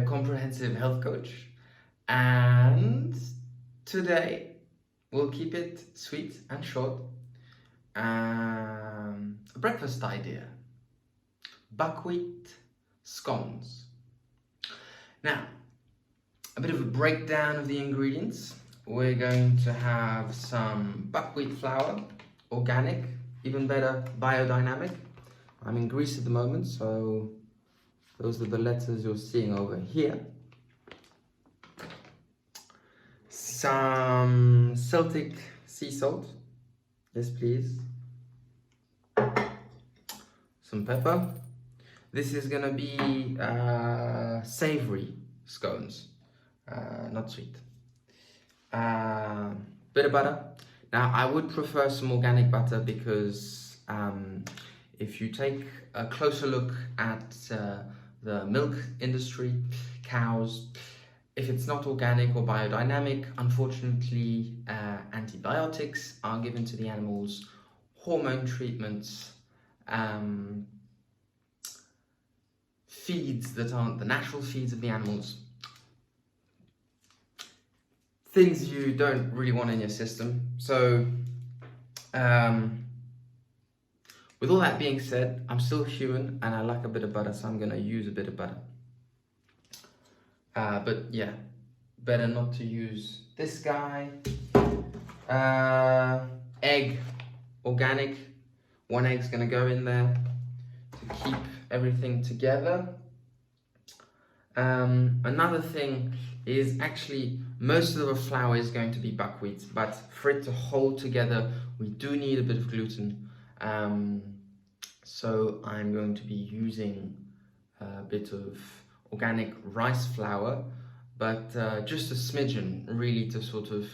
comprehensive health coach, and today we'll keep it sweet and short. A breakfast idea: buckwheat scones. Now, a bit of a breakdown of the ingredients. We're going to have some buckwheat flour, organic, even better, biodynamic. I'm in Greece at the moment, so those are the letters you're seeing over here. Some Celtic sea salt, yes please. Some pepper. This is gonna be savory scones, not sweet. Bit of butter. Now I would prefer some organic butter because if you take a closer look at the milk industry, cows, if it's not organic or biodynamic, unfortunately antibiotics are given to the animals, hormone treatments, feeds that aren't the natural feeds of the animals, things you don't really want in your system. So with all that being said, I'm still human and I like a bit of butter, so I'm going to use a bit of butter. But yeah, better not to use this guy. Egg, organic. 1 egg's going to go in there to keep everything together. Another thing is actually most of the flour is going to be buckwheat, but for it to hold together, we do need a bit of gluten. So I'm going to be using a bit of organic rice flour, but just a smidgen, really, to sort of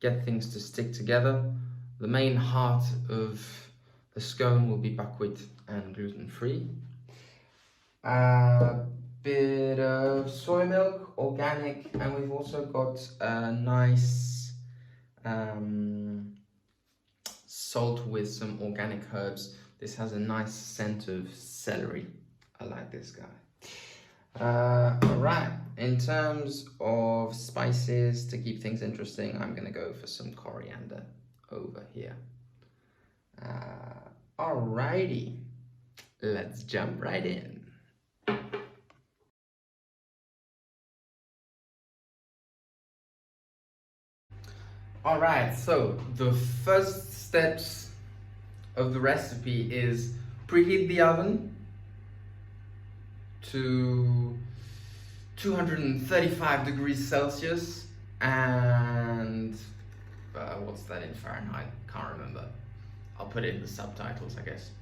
get things to stick together. The main heart of the scone will be buckwheat and gluten-free. Bit of soy milk, organic, and we've also got a nice salt with some organic herbs. This has a nice scent of celery. I like this guy. Alright, in terms of spices, to keep things interesting, I'm gonna go for some coriander over here. Alrighty, let's jump right in. Alright, so the first steps of the recipe is preheat the oven to 235 degrees Celsius and what's that in Fahrenheit? Can't remember. I'll put it in the subtitles, I guess.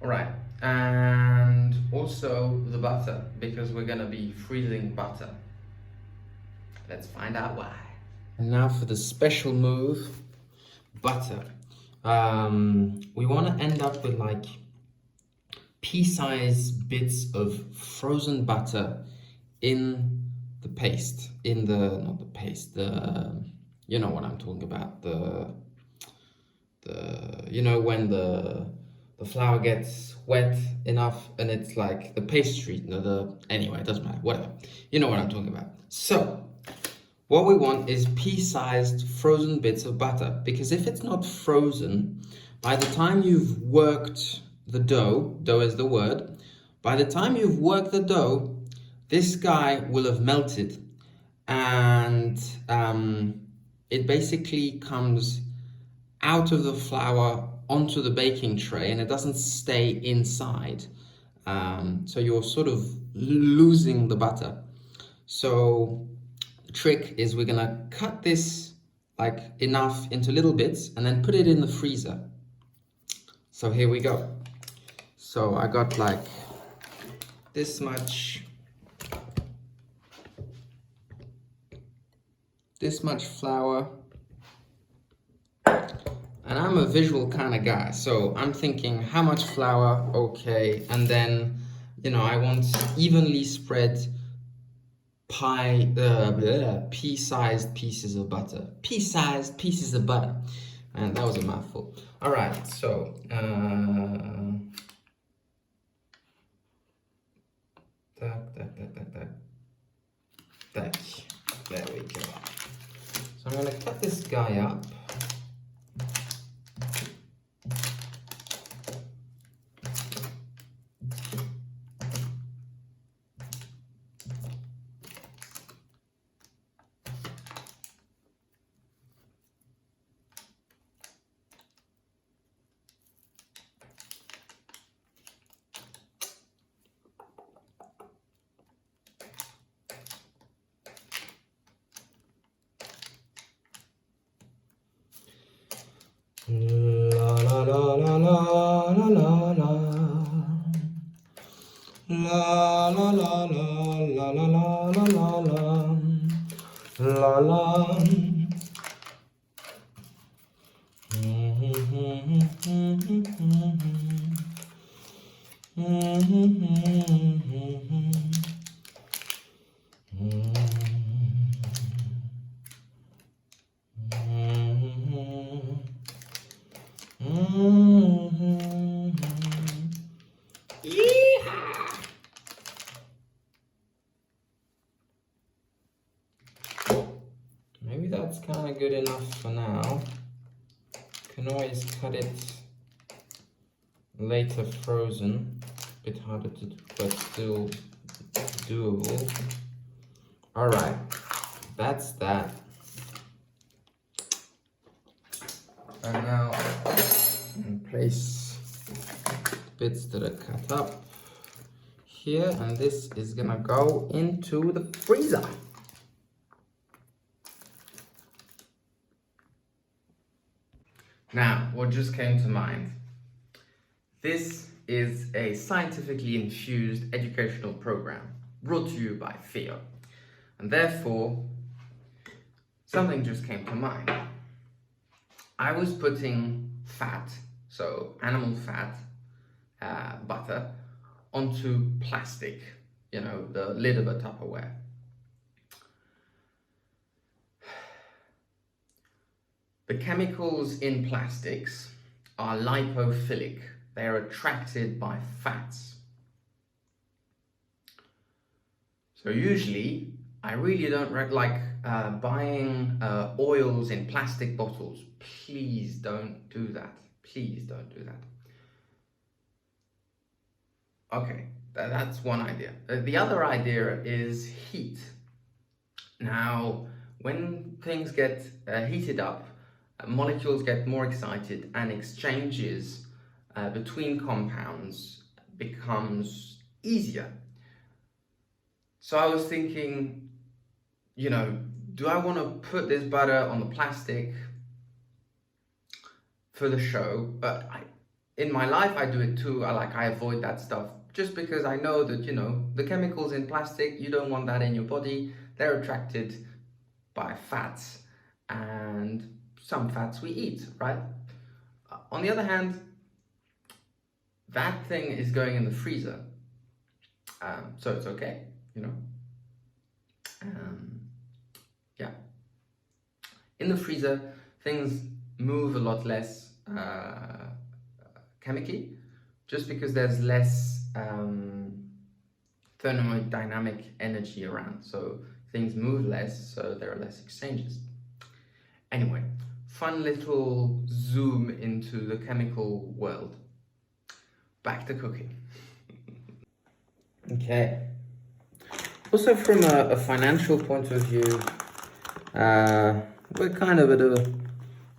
Alright, and also the butter, because we're gonna be freezing butter. Let's find out why. And now for the special move, butter. We want to end up with like pea-sized bits of frozen butter in the paste, not the paste, you know what I'm talking about, you know when the flour gets wet enough and it's like the pastry, anyway, it doesn't matter, whatever. You know what I'm talking about. So what we want is pea-sized frozen bits of butter, because if it's not frozen, by the time you've worked the dough is the word, by the time you've worked the dough, this guy will have melted, and it basically comes out of the flour onto the baking tray and it doesn't stay inside. So you're sort of losing the butter. So the trick is we're gonna cut this like enough into little bits and then put it in the freezer. So here we go. So I got like this much flour, and I'm a visual kind of guy, so I'm thinking how much flour, okay, and then, you know, I want evenly spread pea-sized pieces of butter. Pea-sized pieces of butter. And that was a mouthful. All right, so Thank you. There we go. So I'm going to cut this guy up. La la la la la la la la la la la la la la la la la. Maybe that's kind of good enough for now. Can always cut it later frozen. A bit harder to do, but still doable. Alright, that's that. And now place bits that are cut up here, and this is gonna go into the freezer. Now, what just came to mind? This is a scientifically infused educational program brought to you by Theo. And therefore, something just came to mind. I was putting fat, so animal fat, butter, onto plastic, you know, the lid of a Tupperware. The chemicals in plastics are lipophilic. They are attracted by fats. So usually, I really don't like buying oils in plastic bottles. Please don't do that. Please don't do that. Okay, that's one idea. The other idea is heat. Now, when things get heated up, molecules get more excited and exchanges between compounds becomes easier. So I was thinking, you know, do I want to put this butter on the plastic for the show? But in my life, I do it too. I avoid that stuff just because I know that, you know, the chemicals in plastic, you don't want that in your body. They're attracted by fats, and some fats we eat, right? On the other hand, that thing is going in the freezer, so it's okay, you know. Yeah. In the freezer, things move a lot less chemically, just because there's less thermodynamic energy around. So things move less, so there are less exchanges. Anyway, fun little zoom into the chemical world. Back to cooking. Okay. Also, from a financial point of view, we're kind of at a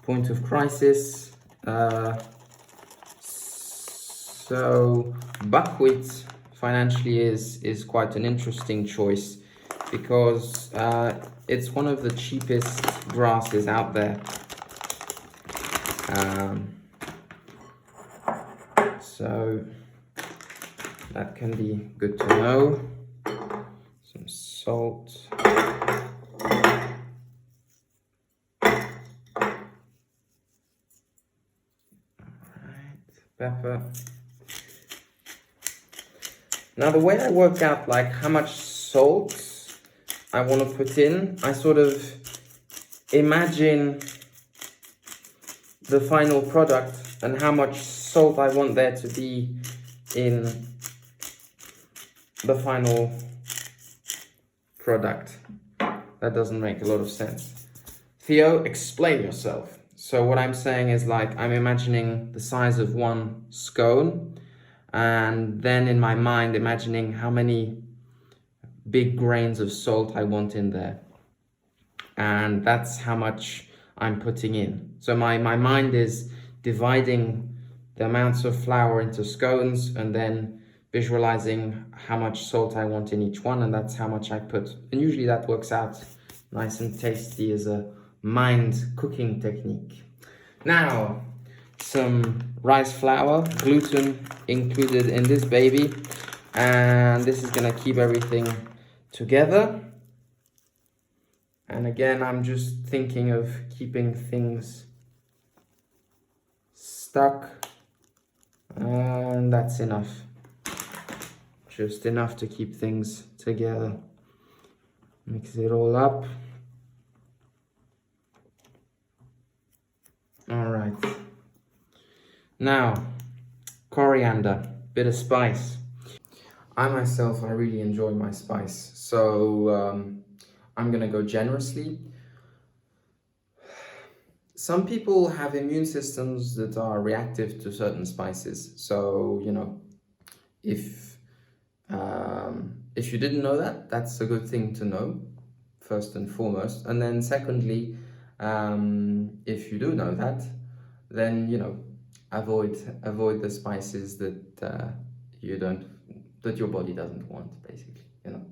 point of crisis. So buckwheat financially is quite an interesting choice because it's one of the cheapest grasses out there. So that can be good to know. Some salt. Alright, pepper. Now the way I work out like how much salt I want to put in, I sort of imagine the final product and how much salt I want there to be in the final product. that doesn't make a lot of sense. Theo, explain yourself. So what I'm saying is, like, I'm imagining the size of one scone, and then in my mind imagining how many big grains of salt I want in there. And that's how much I'm putting in. So my mind is dividing the amounts of flour into scones and then visualizing how much salt I want in each one, and that's how much I put. And usually that works out nice and tasty as a mind cooking technique. Now, some rice flour, gluten included in this baby, and this is gonna keep everything together. And again, I'm just thinking of keeping things stuck, and that's enough. Just enough to keep things together. Mix it all up. All right. Now, coriander, bit of spice. I myself, I really enjoy my spice, so I'm gonna go generously. Some people have immune systems that are reactive to certain spices. So, you know, if you didn't know that, that's a good thing to know, first and foremost. And then secondly, if you do know that, then, you know, avoid the spices that that your body doesn't want, basically, you know.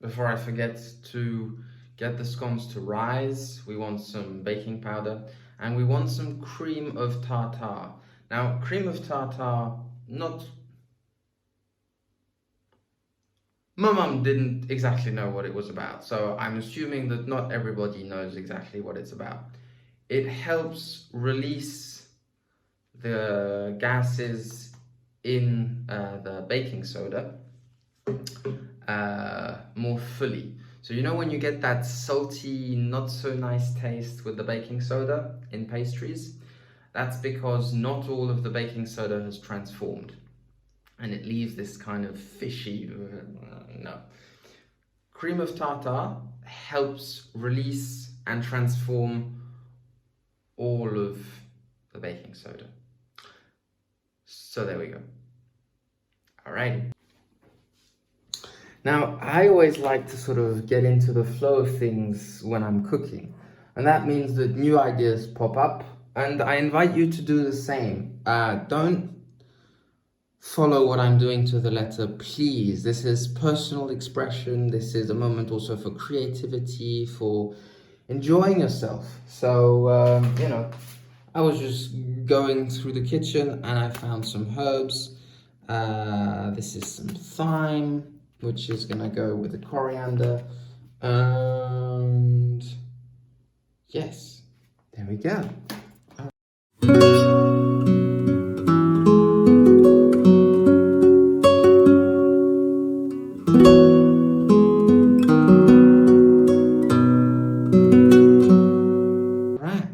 Before I forget to get the scones to rise, we want some baking powder and we want some cream of tartar. Now, cream of tartar, my mum didn't exactly know what it was about, so I'm assuming that not everybody knows exactly what it's about. It helps release the gases in the baking soda more fully. So you know when you get that salty, not so nice taste with the baking soda in pastries? That's because not all of the baking soda has transformed, and it leaves this kind of fishy, no. Cream of tartar helps release and transform all of the baking soda. So there we go. Alrighty. Now, I always like to sort of get into the flow of things when I'm cooking, and that means that new ideas pop up, and I invite you to do the same. Don't follow what I'm doing to the letter, please. This is personal expression. This is a moment also for creativity, for enjoying yourself. So, you know, I was just going through the kitchen and I found some herbs. This is some thyme, which is gonna go with the coriander. And yes, there we go. Right,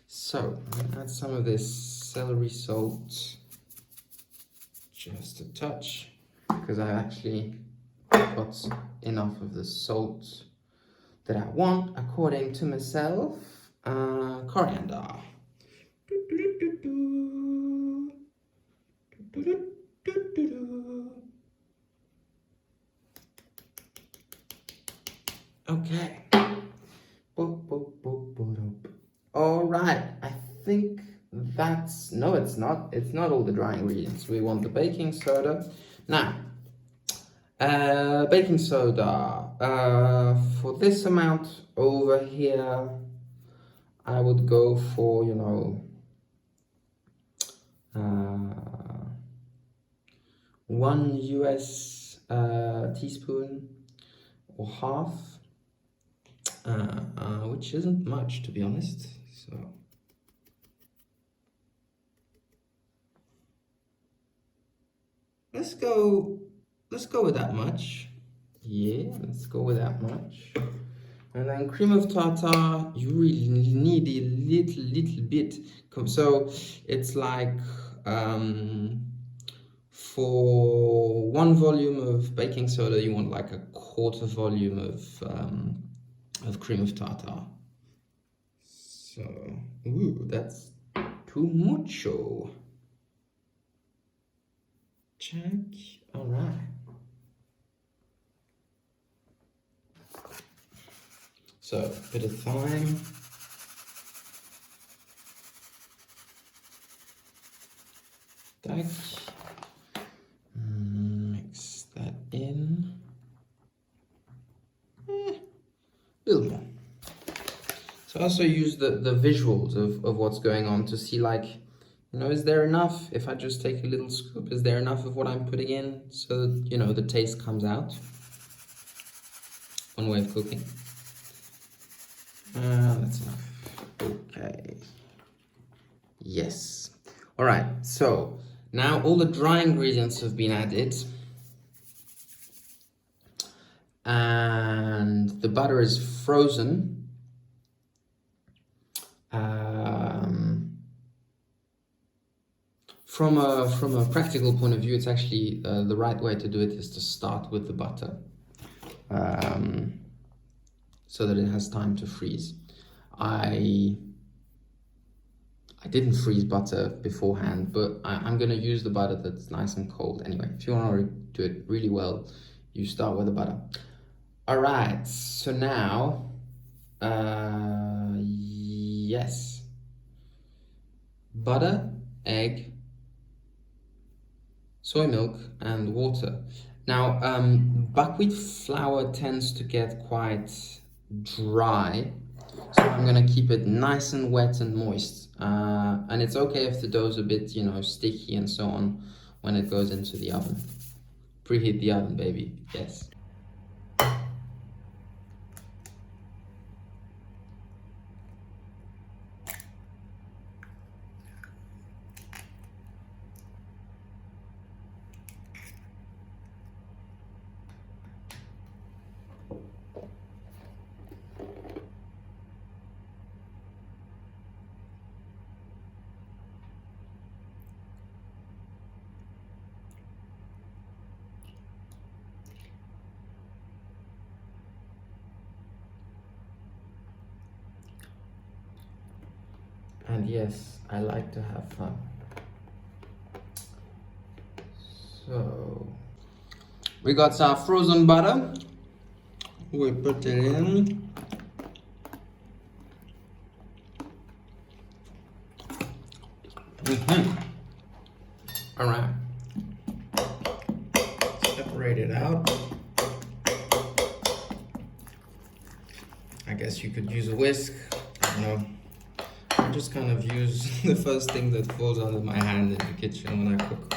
so I'm gonna add some of this celery salt, just a touch, because I actually got enough of the salt that I want according to myself. Coriander. Okay. All right, I think that's, no, it's not. It's not all the dry ingredients. We want the baking soda. Now, baking soda, for this amount over here, I would go for, you know, 1 US teaspoon or half, which isn't much, to be honest. So let's go with that much. Yeah, let's go with that much. And then cream of tartar, you really need a little bit. So it's like for 1 volume of baking soda, you want like 1/4 quarter volume of cream of tartar. So, ooh, that's too mucho. Check. All right. So, a bit of thyme. Tack. Mix that in. A little more. So I also use the visuals of what's going on to see, like, you know, is there enough? If I just take a little scoop, is there enough of what I'm putting in so that, you know, the taste comes out? One way of cooking. That's enough. Okay. Yes. All right. So now all the dry ingredients have been added. And the butter is frozen. From a practical point of view, it's actually the right way to do it is to start with the butter, so that it has time to freeze. I didn't freeze butter beforehand, but I'm gonna use the butter that's nice and cold anyway. If you want to do it really well, you start with the butter. All right, so now, yes, butter, egg, soy milk, and water. Now, buckwheat flour tends to get quite dry, so I'm gonna keep it nice and wet and moist. And it's okay if the dough's a bit, you know, sticky and so on when it goes into the oven. Preheat the oven, baby, yes. And yes, I like to have fun. So, we got our frozen butter. We put it in. All right. Separate it out. I guess you could use a whisk. I don't know. I just kind of use the first thing that falls under my hand in the kitchen when I cook.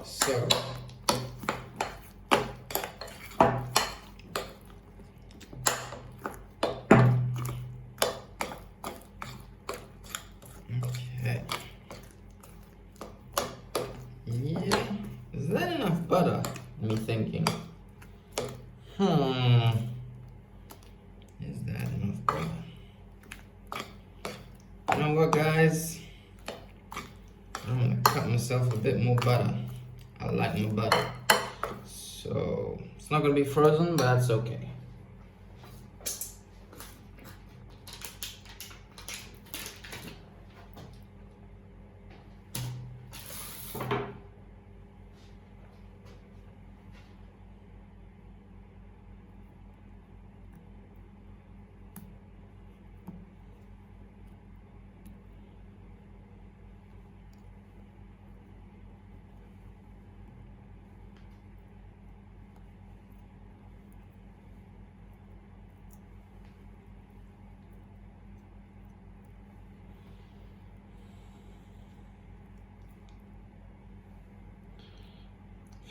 So, okay. Yeah, is that enough butter? Me thinking. Is that enough butter? You know what, guys? I'm gonna cut myself a bit more butter. I like my butter. So it's not gonna be frozen, but that's okay.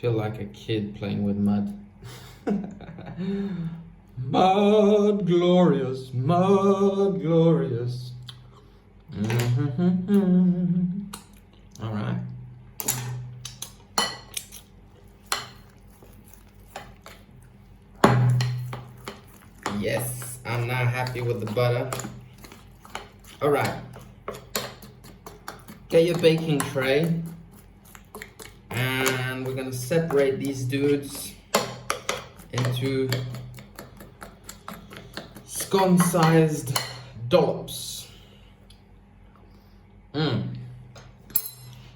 Feel like a kid playing with mud. Mud glorious, mud glorious. All right. Yes, I'm now happy with the butter. All right. Get your baking tray. And we're gonna separate these dudes into scone-sized dollops.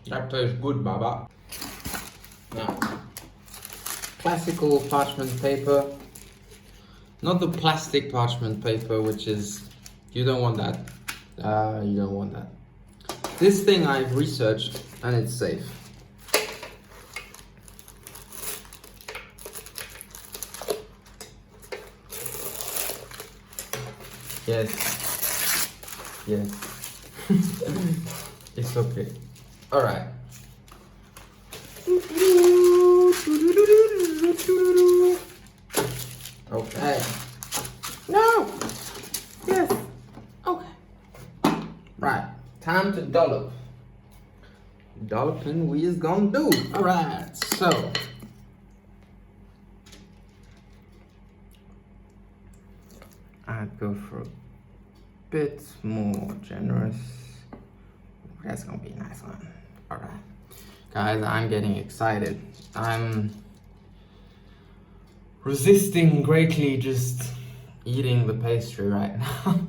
That tastes good, Baba. Now, classical parchment paper, not the plastic parchment paper, which is, you don't want that. You don't want that. This thing I've researched and it's safe. Yes. It's okay. All right. Okay. No. Yes. Okay. Right. Time to dollop. Dolloping we is gonna do. All right. So. I'd go for a bit more generous. That's gonna be a nice one. All right. Guys, I'm getting excited. I'm resisting greatly just eating the pastry right now.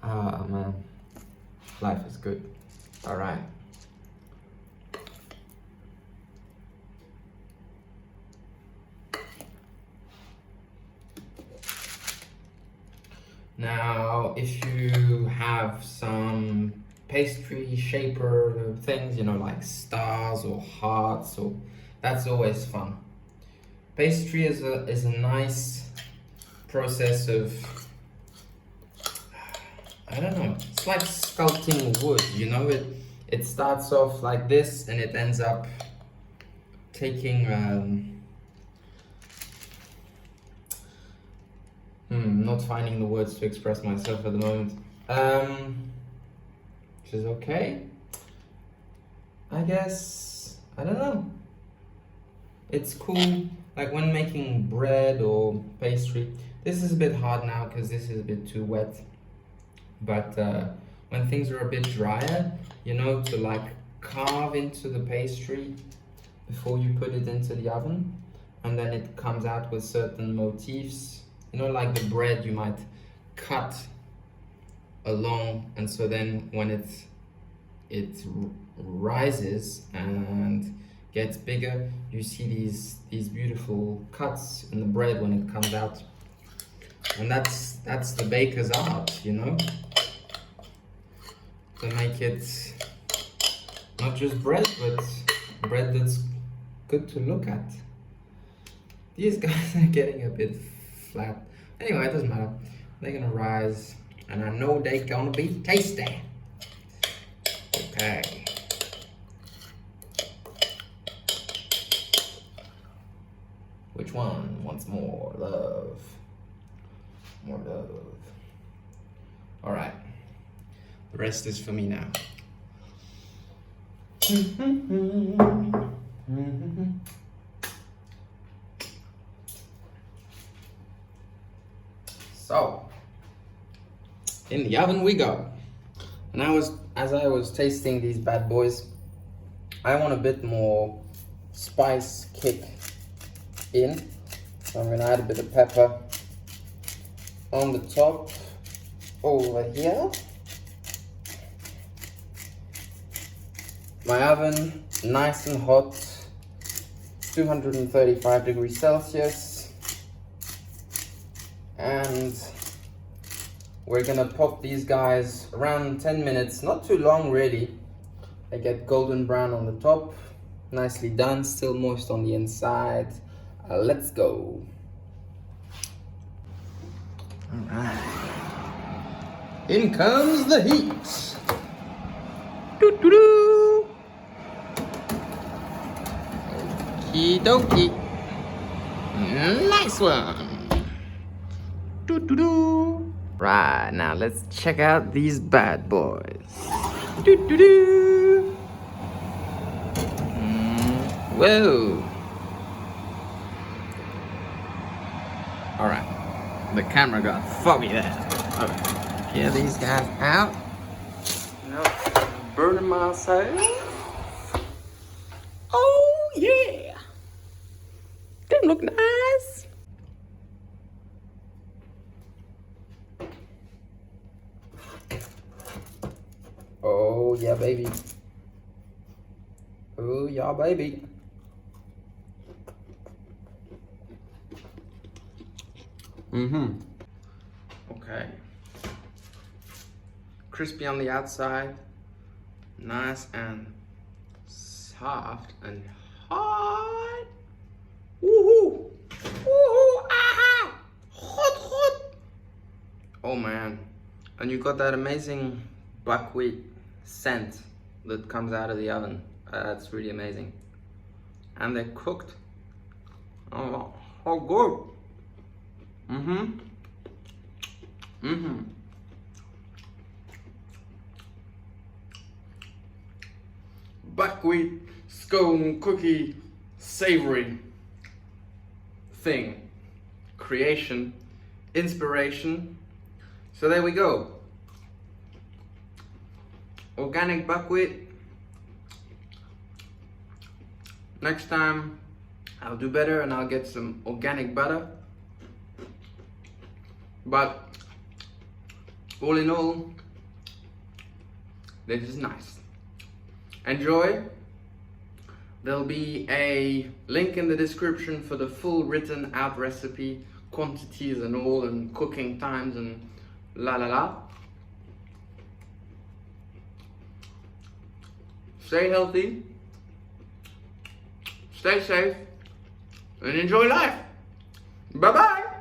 Oh man, life is good. All right. Now, if you have some pastry shaper things, you know, like stars or hearts, or that's always fun. Pastry is a nice process of, I don't know, it's like sculpting wood, you know, it starts off like this and it ends up taking not finding the words to express myself at the moment. Which is okay. I guess, I don't know. It's cool, like when making bread or pastry. This is a bit hard now because this is a bit too wet. But when things are a bit drier, you know, to like carve into the pastry before you put it into the oven. And then it comes out with certain motifs. You know, like the bread you might cut along, and so then when it rises and gets bigger, you see these beautiful cuts in the bread when it comes out. And that's the baker's art, you know, to make it not just bread, but bread that's good to look at. These guys are getting a bit flat. Anyway, it doesn't matter. They're gonna rise, and I know they're gonna be tasty. Okay. Which one wants more love? More love. All right. The rest is for me now. So, in the oven we go. And as I was tasting these bad boys, I want a bit more spice kick in. So I'm gonna add a bit of pepper on the top over here. My oven, nice and hot, 235 degrees Celsius. And we're gonna pop these guys around 10 minutes, not too long really. They get golden brown on the top, nicely done, still moist on the inside. Let's go. All right. In comes the heat. Doo-doo-doo. Okie dokie. Nice one. Doo-doo-doo. Right, now let's check out these bad boys. Doo-doo-doo. Whoa. All right, the camera got foggy there. Okay, get these guys out. No, burning myself. Oh yeah. look nice. Oh yeah, baby. Oh yeah, baby. Okay. Crispy on the outside, nice and soft and hot. Woohoo! Woohoo! Ah! Hot, hot! Oh man. And you got that amazing buckwheat scent that comes out of the oven. That's really amazing. And they're cooked. Oh, how good. Buckwheat scone cookie savory thing. Creation, inspiration. So there we go. Organic buckwheat. Next time I'll do better and I'll get some organic butter. But all in all, this is nice. Enjoy. There'll be a link in the description for the full written out recipe, quantities and all, and cooking times and la la la. Stay healthy, stay safe, and enjoy life. Bye bye.